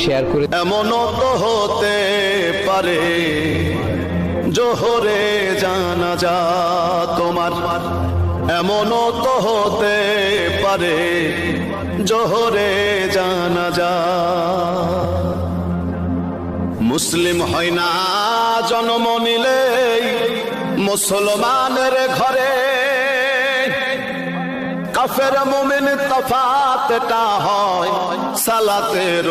Share করে। এমনও তো হতে পারে জোহরে জানাজা তোমার, এমনও তো হতে পারে জোহরে জানাজা। মুসলিম হয় না জন্ম নিলেই মুসলমানের ঘরে, কাফের মুমিন তফাতটা হয় সালাতের